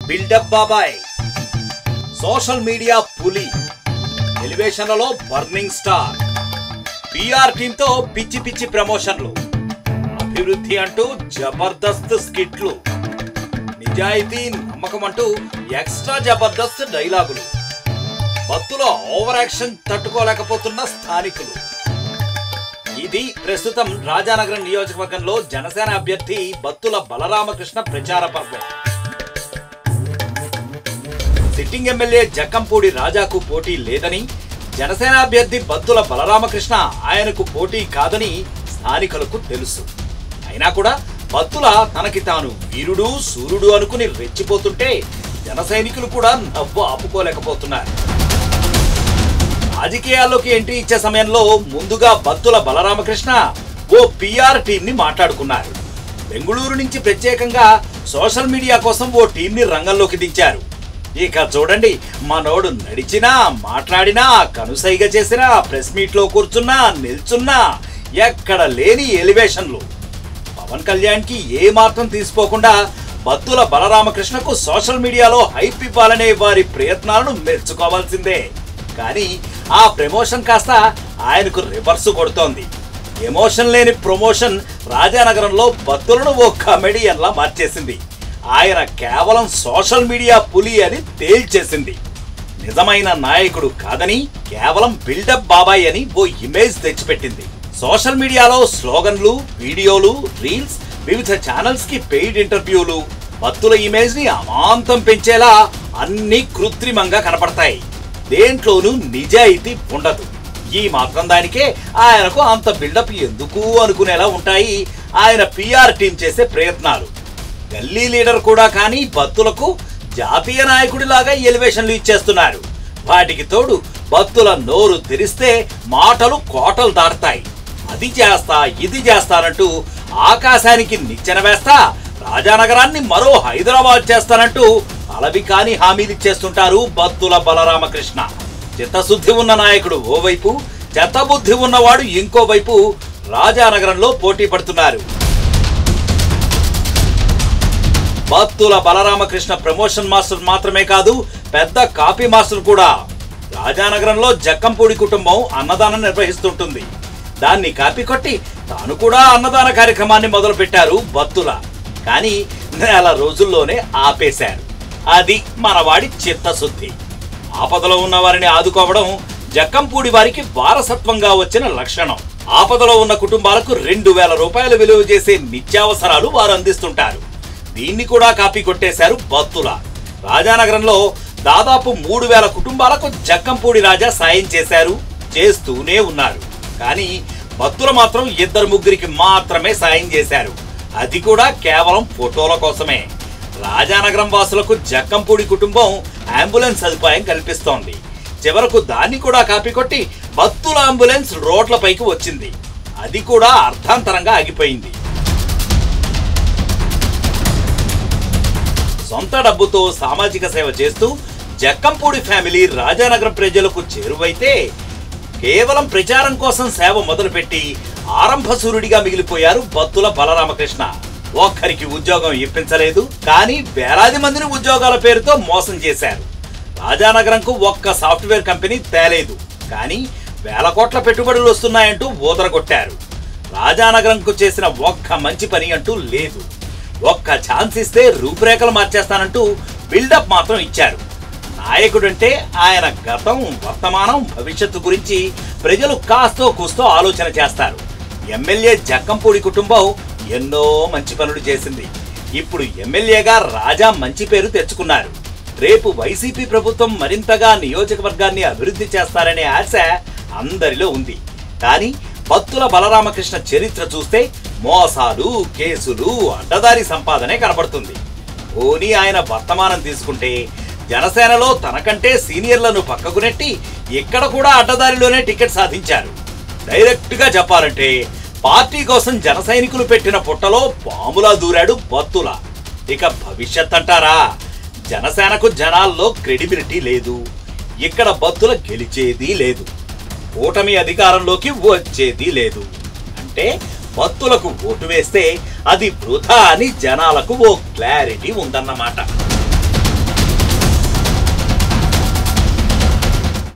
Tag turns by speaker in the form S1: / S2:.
S1: Buildup బాబాయ్, social media పులి, ఎలివేషన్లలో burning star, PR టీంతో పిచ్చి పిచ్చి ప్రమోషన్లు, అభివృద్ధి అంటూ జబర్దస్త్ స్కిట్లు, నిజాయితీ నమ్మకం అంటూ ఎక్స్ట్రా జబర్దస్త్ డైలాగులు, బత్తుల ఓవర్ యాక్షన్ తట్టుకోలేకపోతున్న స్థానికులు. ఇది ప్రస్తుతం రాజానగరం నియోజకవర్గంలో జనసేన అభ్యర్థి బత్తుల బలరామకృష్ణ ప్రచార పర్వం. సిట్టింగ్ ఎమ్మెల్యే జక్కంపూడి రాజాకు పోటీ లేదని, జనసేన అభ్యర్థి బత్తుల బలరామకృష్ణ ఆయనకు పోటీ కాదని స్థానికులకు తెలుసు. అయినా కూడా బత్తుల తనకి తాను వీరుడు సూర్యుడు అనుకుని రెచ్చిపోతుంటే జన సైనికులు కూడా నవ్వు ఆపుకోలేకపోతున్నారు. రాజకీయాల్లోకి ఎంట్రీ ఇచ్చే సమయంలో ముందుగా బత్తుల బలరామకృష్ణ ఓ పిఆర్ టీంని మాట్లాడుకున్నారు. బెంగళూరు నుంచి ప్రత్యేకంగా సోషల్ మీడియా కోసం ఓ టీంని రంగంలోకి దించారు. ఇక చూడండి, మనోడు నడిచినా మాట్లాడినా కనుసైగ చేసినా ప్రెస్ మీట్ లో కూర్చున్నా నిల్చున్నా ఎక్కడ లేని ఎలివేషన్లు. పవన్ కళ్యాణ్ కి ఏ మాత్రం తీసుకోకుండా బత్తుల బలరామకృష్ణకు సోషల్ మీడియాలో హైప్ ఇవ్వాలనే వారి ప్రయత్నాలను మెచ్చుకోవాల్సిందే. కానీ ఆ ప్రమోషన్ కాస్త ఆయనకు రివర్స్ కొడుతోంది. ఎమోషన్ లేని ప్రమోషన్ రాజానగరంలో బత్తులను ఓ కమెడియన్లా మార్చేసింది. ఆయన కేవలం సోషల్ మీడియా పులి అని తేల్చేసింది. నిజమైన నాయకుడు కాదని కేవలం బిల్డప్ బాబాయ్ అని ఓ ఇమేజ్ తెచ్చిపెట్టింది. సోషల్ మీడియాలో స్లోగన్లు, వీడియోలు, రీల్స్, వివిధ ఛానల్స్ కి పెయిడ్ ఇంటర్వ్యూలు బత్తుల ఇమేజ్ ని అమాంతం పెంచేలా అన్ని కృత్రిమంగా కనపడతాయి. దేంట్లోనూ నిజాయితీ ఉండదు. ఈ మాత్రం దానికే ఆయనకు అంత బిల్డప్ ఎందుకు అనుకునేలా ఉంటాయి ఆయన పిఆర్ టీం చేసే ప్రయత్నాలు. గల్లీ లీడర్ కూడా కానీ బత్తులకు జాతీయ నాయకుడిలాగా ఎలివేషన్లు ఇచ్చేస్తున్నారు. వాటికి తోడు బత్తుల నోరు తెరిస్తే మాటలు కోటలు దాటుతాయి. అది చేస్తా ఇది చేస్తానంటూ ఆకాశానికి నిచ్చెన వేస్తా రాజానగరాన్ని మరో హైదరాబాద్ చేస్తానంటూ అలవి కాని హామీలిచ్చేస్తుంటారు బత్తుల బలరామకృష్ణ. చిత్తశుద్ధి ఉన్న నాయకుడు ఓవైపు, చెత్తబుద్ధి ఉన్నవాడు ఇంకోవైపు రాజానగరంలో పోటీ పడుతున్నారు. బత్తుల బలరామకృష్ణ ప్రమోషన్ మాస్టర్ మాత్రమే కాదు, పెద్ద కాపీ మాస్టర్ కూడా. రాజానగరంలో జక్కంపూడి కుటుంబం అన్నదానం నిర్వహిస్తుంటుంది. దాన్ని కాపీ కొట్టి తాను కూడా అన్నదాన కార్యక్రమాన్ని మొదలు పెట్టారు బత్తుల. కానీ నెల రోజుల్లోనే ఆపేశారు. అది మనవాడి చిత్తశుద్ధి. ఆపదలో ఉన్న వారిని ఆదుకోవడం జక్కంపూడి వారికి వారసత్వంగా వచ్చిన లక్షణం. ఆపదలో ఉన్న కుటుంబాలకు 2000 రూపాయలు విలువ చేసే నిత్యావసరాలు వారు అందిస్తుంటారు. దీన్ని కూడా కాపీ కొట్టేశారు బత్తుల. రాజానగరంలో దాదాపు 3000 కుటుంబాలకు జక్కంపూడి రాజా సాయం చేశారు, చేస్తూనే ఉన్నారు. కానీ బత్తుల మాత్రం 2-3కి మాత్రమే సాయం చేశారు. అది కూడా కేవలం ఫోటోల కోసమే. రాజానగరం వాసులకు జక్కంపూడి కుటుంబం అంబులెన్స్ సదుపాయం కల్పిస్తోంది. చివరకు దాన్ని కూడా కాపీ కొట్టి బత్తుల అంబులెన్స్ రోడ్లపైకి వచ్చింది. అది కూడా అర్థాంతరంగా ఆగిపోయింది. సొంత డబ్బుతో సామాజిక సేవ చేస్తూ జక్కంపూడి ఫ్యామిలీ రాజానగరం ప్రజలకు చేరువైతే కేవలం ప్రచారం కోసం సేవ మొదలుపెట్టి ఆరంభ సూర్యుడిగా మిగిలిపోయారు బత్తుల బలరామకృష్ణ. ఒక్కరికి ఉద్యోగం ఇప్పించలేదు, కానీ వేలాది మందిని ఉద్యోగాల పేరుతో మోసం చేశారు. రాజానగరంకు ఒక్క సాఫ్ట్వేర్ కంపెనీ తేలేదు, కానీ వేల కోట్ల పెట్టుబడులు వస్తున్నాయంటూ ఊదరగొట్టారు. రాజానగరంకు చేసిన ఒక్క మంచి పని అంటూ లేదు. ఒక్క ఛాన్స్ ఇస్తే రూపురేఖలు మార్చేస్తానంటూ బిల్డప్ మాత్రం ఇచ్చారు. నాయకుడంటే ఆయన గతం, వర్తమానం, భవిష్యత్తు గురించి ప్రజలు కాస్తో కూస్తో ఆలోచన చేస్తారు. ఎమ్మెల్యే జక్కంపూడి కుటుంబం ఎన్నో మంచి పనులు చేసింది. ఇప్పుడు ఎమ్మెల్యేగా రాజా మంచి పేరు తెచ్చుకున్నారు. రేపు వైసీపీ ప్రభుత్వం మరింతగా నియోజకవర్గాన్ని అభివృద్ధి చేస్తారనే ఆశ అందరిలో ఉంది. కానీ బత్తుల బలరామకృష్ణ చరిత్ర చూస్తే మోసాలు, కేసులు, అడ్డదారి సంపాదనే కనబడుతుంది. పోనీ ఆయన వర్తమానం తీసుకుంటే జనసేనలో తనకంటే సీనియర్లను పక్కకు నెట్టి ఇక్కడ కూడా అడ్డదారిలోనే టికెట్ సాధించారు. డైరెక్ట్ గా చెప్పాలంటే పార్టీ కోసం జన సైనికులు పెట్టిన పుట్టలో పాములా దూరాడు బత్తుల. ఇక భవిష్యత్ అంటారా? జనసేనకు జనాల్లో క్రెడిబిలిటీ లేదు. ఇక్కడ బత్తుల గెలిచేది లేదు. కూటమి అధికారంలోకి వచ్చేది లేదు. అంటే బత్తులకు ఓటు వేస్తే అది వృధా అని జనాలకు ఓ క్లారిటీ ఉందన్నమాట.